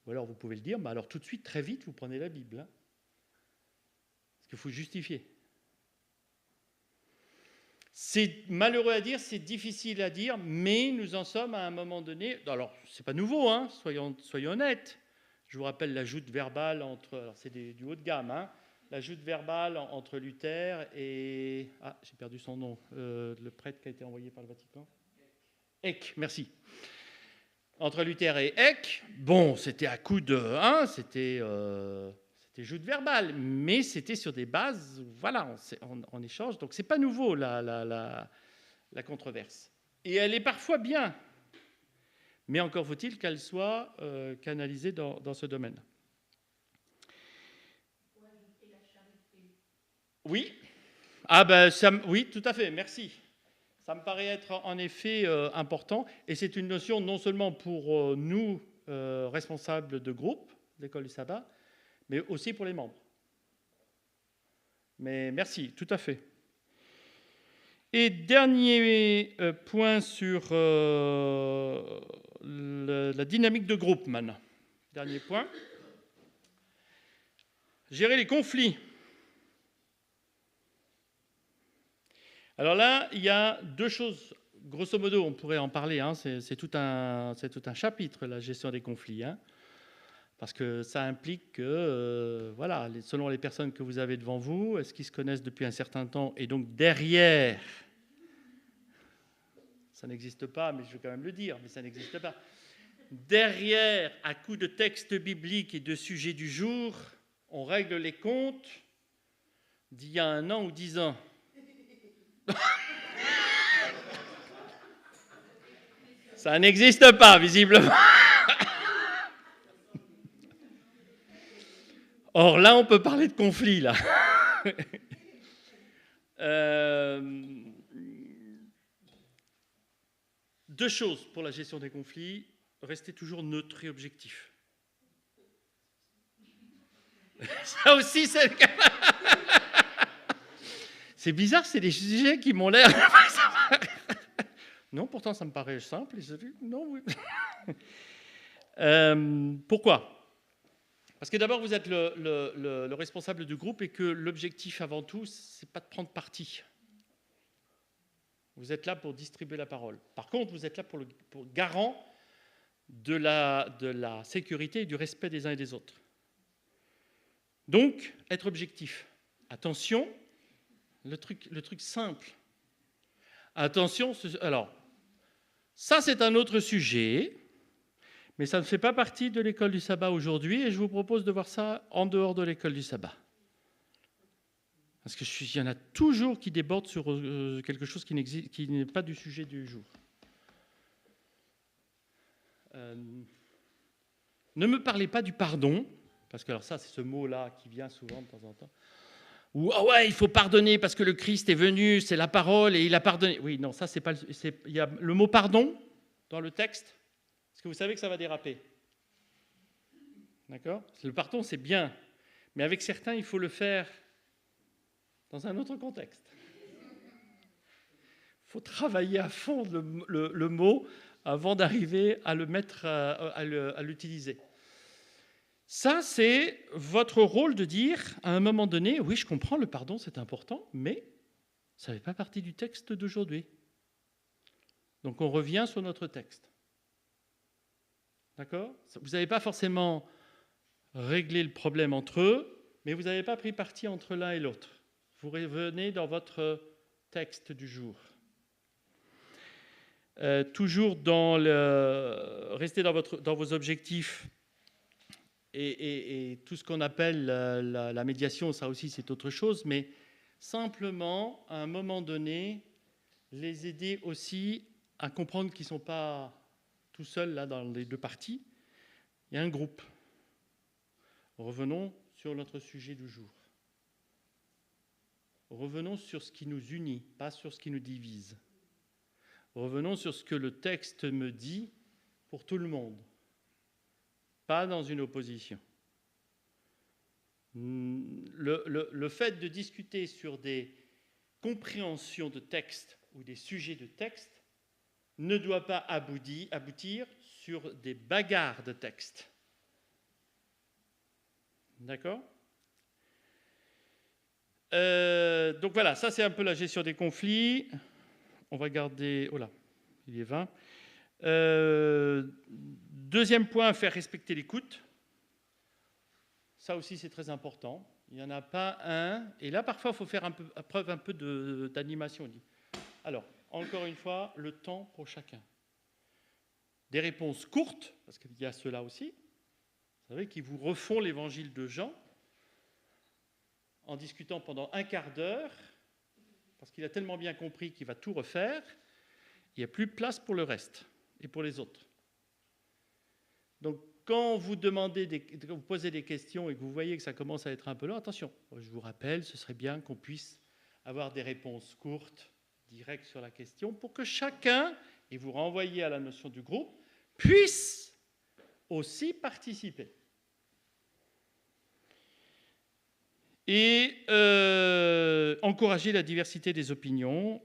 Ou alors vous pouvez le dire, mais alors tout de suite, très vite, vous prenez la Bible. Hein, parce qu'il faut justifier. C'est malheureux à dire, c'est difficile à dire, mais nous en sommes à un moment donné. Alors, c'est pas nouveau, hein, soyons honnêtes. Je vous rappelle l'ajout verbale entre. Alors, c'est du haut de gamme, hein, l'ajout verbale entre Luther et. Ah, j'ai perdu son nom. Le prêtre qui a été envoyé par le Vatican. Eck, merci. Entre Luther et Eck, bon, c'était à coup de. Hein, c'était joute verbale, mais c'était sur des bases, voilà, on échange. Donc, c'est pas nouveau, la controverse. Et elle est parfois bien. Mais encore faut-il qu'elle soit canalisée dans ce domaine. Oui. Ah ben, oui, tout à fait, merci. Ça me paraît être en effet important. Et c'est une notion non seulement pour nous, responsables de groupe, l'école du sabbat, mais aussi pour les membres. Mais merci, tout à fait. Et dernier point sur la dynamique de groupe maintenant. Dernier point. Gérer les conflits. Alors là, il y a deux choses. Grosso modo, on pourrait en parler. Hein, c'est tout un chapitre, la gestion des conflits. Hein, parce que ça implique que, voilà, selon les personnes que vous avez devant vous, est-ce qu'ils se connaissent depuis un certain temps, et donc derrière, ça n'existe pas, mais je vais quand même le dire, mais ça n'existe pas. Derrière, à coup de textes bibliques et de sujets du jour, on règle les comptes d'il y a 1 an ou 10 ans. Ça n'existe pas, visiblement. Or, là, on peut parler de conflit, là. Deux choses pour la gestion des conflits. Restez toujours neutre et objectif. Ça aussi, c'est le cas. C'est bizarre, c'est des sujets qui m'ont l'air... Non, pourtant, ça me paraît simple. Non, oui. Pourquoi ? Parce que d'abord, vous êtes le responsable du groupe et que l'objectif, avant tout, ce n'est pas de prendre parti. Vous êtes là pour distribuer la parole. Par contre, vous êtes là pour garant de la sécurité et du respect des uns et des autres. Donc, être objectif. Attention, le truc simple. Attention, alors, ça c'est un autre sujet, mais ça ne fait pas partie de l'école du sabbat aujourd'hui, et je vous propose de voir ça en dehors de l'école du sabbat. Parce qu'il y en a toujours qui débordent sur quelque chose qui n'est pas du sujet du jour. Ne me parlez pas du pardon, parce que alors ça, c'est ce mot-là qui vient souvent de temps en temps. Ou ah ouais, il faut pardonner parce que le Christ est venu, c'est la parole et il a pardonné. Oui, non, ça c'est pas. Il y a le mot pardon dans le texte. Est-ce que vous savez que ça va déraper ? D'accord ? Le pardon, c'est bien, mais avec certains, il faut le faire dans un autre contexte. Il faut travailler à fond le mot avant d'arriver à le mettre, à l'utiliser. Ça, c'est votre rôle de dire, à un moment donné, oui, je comprends, le pardon, c'est important, mais ça ne fait pas partie du texte d'aujourd'hui. Donc, on revient sur notre texte. D'accord ? Vous n'avez pas forcément réglé le problème entre eux, mais vous n'avez pas pris parti entre l'un et l'autre. Vous revenez dans votre texte du jour. Toujours restez dans vos objectifs. Et tout ce qu'on appelle la médiation, ça aussi c'est autre chose, mais simplement, à un moment donné, les aider aussi à comprendre qu'ils ne sont pas tout seuls là, dans les deux parties. Il y a un groupe. Revenons sur notre sujet du jour. Revenons sur ce qui nous unit, pas sur ce qui nous divise. Revenons sur ce que le texte me dit pour tout le monde. Pas dans une opposition. Le fait de discuter sur des compréhensions de texte ou des sujets de texte ne doit pas aboutir sur des bagarres de texte. D'accord ? Donc voilà, ça c'est un peu la gestion des conflits. On va garder... Oh là, il est 20. Deuxième point, faire respecter l'écoute. Ça aussi c'est très important. Il n'y en a pas un. Et là parfois il faut faire preuve un peu d'animation. Alors, encore une fois, le temps pour chacun. Des réponses courtes, parce qu'il y a ceux-là aussi, vous savez, qui vous refont l'évangile de Jean, en discutant pendant un quart d'heure, parce qu'il a tellement bien compris qu'il va tout refaire, il n'y a plus de place pour le reste et pour les autres. Donc, quand vous vous posez des questions et que vous voyez que ça commence à être un peu long, attention, je vous rappelle, ce serait bien qu'on puisse avoir des réponses courtes, directes sur la question, pour que chacun, et vous renvoyez à la notion du groupe, puisse aussi participer. Et encourager la diversité des opinions,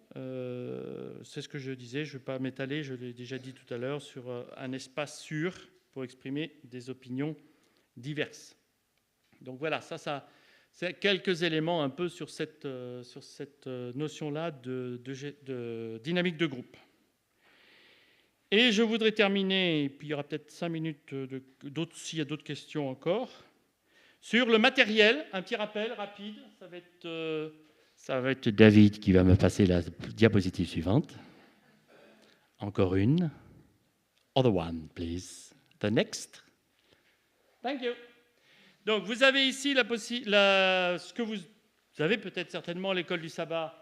c'est ce que je disais, je ne vais pas m'étaler, je l'ai déjà dit tout à l'heure, sur un espace sûr pour exprimer des opinions diverses. Donc voilà, ça c'est quelques éléments un peu sur cette notion-là de dynamique de groupe. Et je voudrais terminer, et puis il y aura peut-être 5 minutes s'il y a d'autres questions encore, sur le matériel. Un petit rappel rapide, ça va être David qui va me passer la diapositive suivante. Encore une. Other one, please. The next. Thank you. Donc, vous avez ici ce que vous avez peut-être certainement l'école du sabbat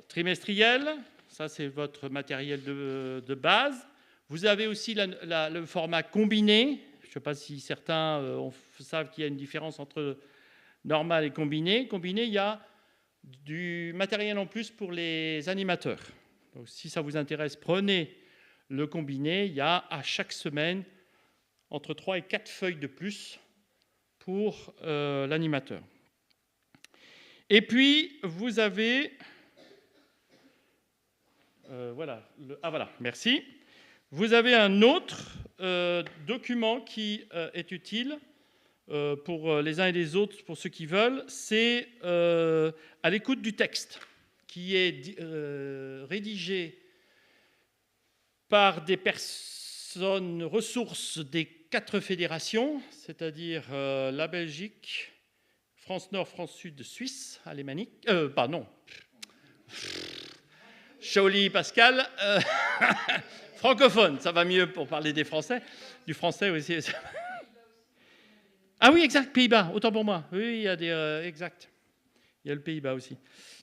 trimestrielle. Ça, c'est votre matériel de base. Vous avez aussi le format combiné. Je ne sais pas si certains savent qu'il y a une différence entre normal et combiné. Combiné, il y a du matériel en plus pour les animateurs. Donc, si ça vous intéresse, prenez le combiné. Il y a à chaque semaine entre 3 et 4 feuilles de plus pour l'animateur. Et puis, vous avez... voilà, merci. Vous avez un autre document qui est utile pour les uns et les autres, pour ceux qui veulent. C'est à l'écoute du texte, qui est rédigé par des personnes ressources des 4 fédérations, c'est-à-dire la Belgique, France Nord, France Sud, Suisse, alémanique, non. Shaoli, Pascal, francophone, ça va mieux pour parler des Français, du français aussi. Ah oui, exact, Pays-Bas, autant pour moi. Oui, il y a des... exact. Il y a le Pays-Bas aussi.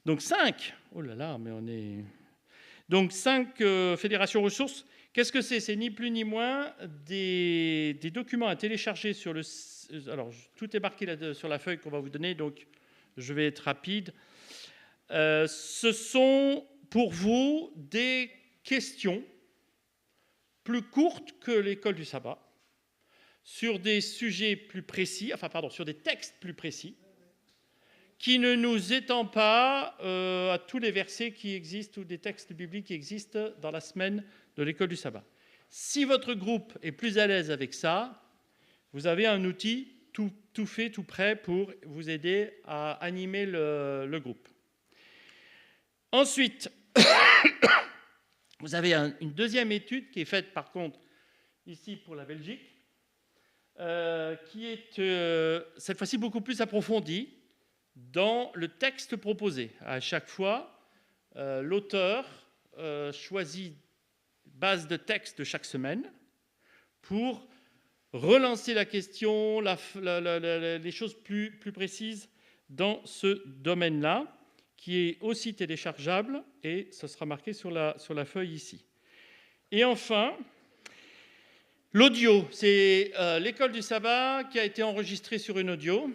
Donc 5, oh là là, mais on est... Donc 5 fédérations ressources. Qu'est-ce que c'est ? C'est ni plus ni moins des documents à télécharger sur le... Alors, tout est marqué là sur la feuille qu'on va vous donner, donc je vais être rapide. Ce sont pour vous des questions plus courtes que l'école du sabbat, sur des sujets plus précis, sur des textes plus précis, qui ne nous étendent pas à tous les versets qui existent ou des textes bibliques qui existent dans la semaine de l'école du sabbat. Si votre groupe est plus à l'aise avec ça, vous avez un outil tout fait, tout prêt pour vous aider à animer le groupe. Ensuite, vous avez une deuxième étude qui est faite par contre ici pour la Belgique, qui est cette fois-ci beaucoup plus approfondie dans le texte proposé. À chaque fois, l'auteur choisit base de texte de chaque semaine pour relancer la question, les choses plus précises dans ce domaine-là, qui est aussi téléchargeable, et ce sera marqué sur la feuille ici. Et enfin, l'audio, c'est l'école du sabbat qui a été enregistrée sur une audio,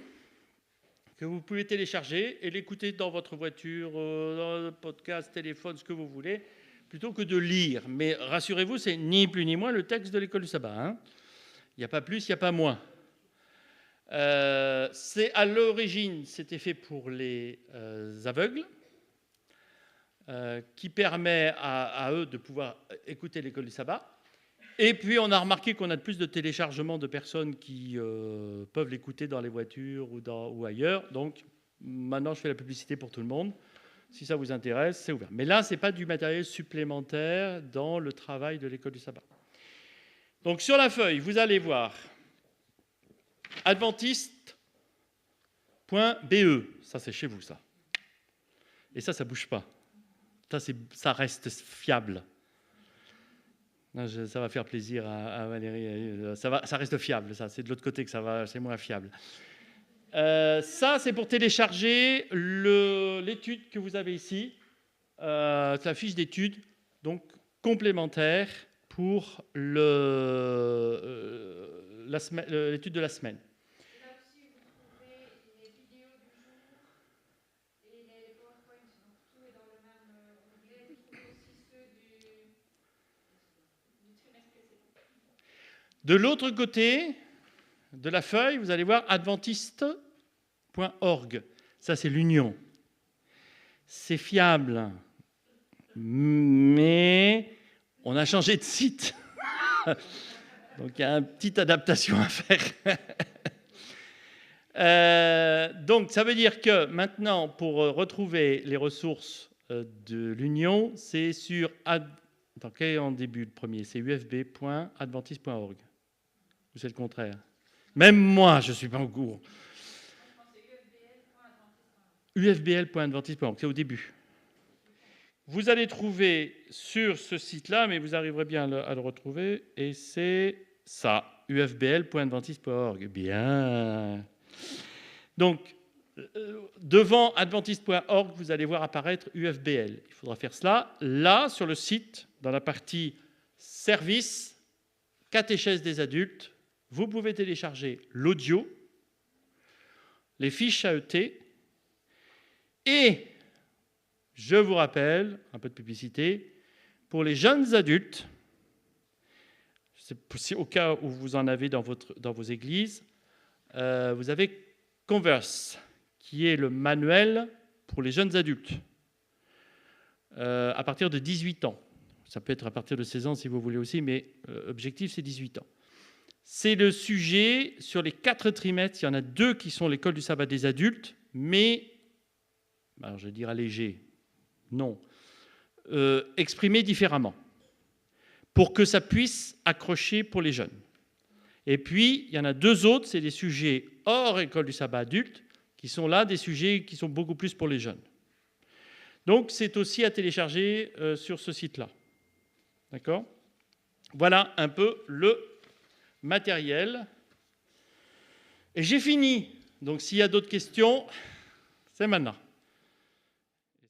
que vous pouvez télécharger et l'écouter dans votre voiture, dans le podcast, téléphone, ce que vous voulez, plutôt que de lire. Mais rassurez-vous, c'est ni plus ni moins le texte de l'école du sabbat. Hein. Il n'y a pas plus, il n'y a pas moins. C'est à l'origine, c'était fait pour les aveugles, qui permet à eux de pouvoir écouter l'école du sabbat. Et puis, on a remarqué qu'on a de plus de téléchargements de personnes qui peuvent l'écouter dans les voitures ou ailleurs. Donc, maintenant, je fais la publicité pour tout le monde. Si ça vous intéresse, c'est ouvert. Mais là, ce n'est pas du matériel supplémentaire dans le travail de l'école du sabbat. Donc, sur la feuille, vous allez voir adventiste.be. Ça, c'est chez vous, ça. Et ça ne bouge pas. Ça reste fiable. Non, ça va faire plaisir à Valérie. Ça reste fiable, ça. C'est de l'autre côté que c'est moins fiable. Ça, c'est pour télécharger l'étude que vous avez ici. C'est la fiche d'étude, donc complémentaire pour l'étude de la semaine. Là aussi, vous trouvez les vidéos du jour et les PowerPoints, donc tout est dans le même onglet. Vous trouvez aussi ceux du trimestre précédent. De l'autre côté de la feuille, vous allez voir adventiste.org. Ça, c'est l'union. C'est fiable, mais on a changé de site. Donc, il y a une petite adaptation à faire. Donc, ça veut dire que maintenant, pour retrouver les ressources de l'union, c'est sur... quel est en début le premier? C'est ufb.adventiste.org. Ou c'est le contraire? Même moi, je ne suis pas au courant. ufbl.adventiste.org, c'est au début. Vous allez trouver sur ce site-là, mais vous arriverez bien à le retrouver, et c'est ça, ufbl.adventiste.org. Bien. Donc, devant adventiste.org, vous allez voir apparaître UFBL. Il faudra faire cela là, sur le site, dans la partie service, catéchèse des adultes. Vous pouvez télécharger l'audio, les fiches AET, et je vous rappelle, un peu de publicité, pour les jeunes adultes, c'est au cas où vous en avez dans vos églises, vous avez Converse, qui est le manuel pour les jeunes adultes, à partir de 18 ans. Ça peut être à partir de 16 ans si vous voulez aussi, mais l'objectif, c'est 18 ans. C'est le sujet, sur les 4 trimestres, il y en a 2 qui sont l'école du sabbat des adultes, mais, alors je vais dire allégé, non, exprimé différemment, pour que ça puisse accrocher pour les jeunes. Et puis, il y en a 2 autres, c'est des sujets hors école du sabbat adulte, qui sont là des sujets qui sont beaucoup plus pour les jeunes. Donc, c'est aussi à télécharger sur ce site-là. D'accord? Voilà un peu le matériel. Et j'ai fini. Donc, s'il y a d'autres questions, c'est maintenant.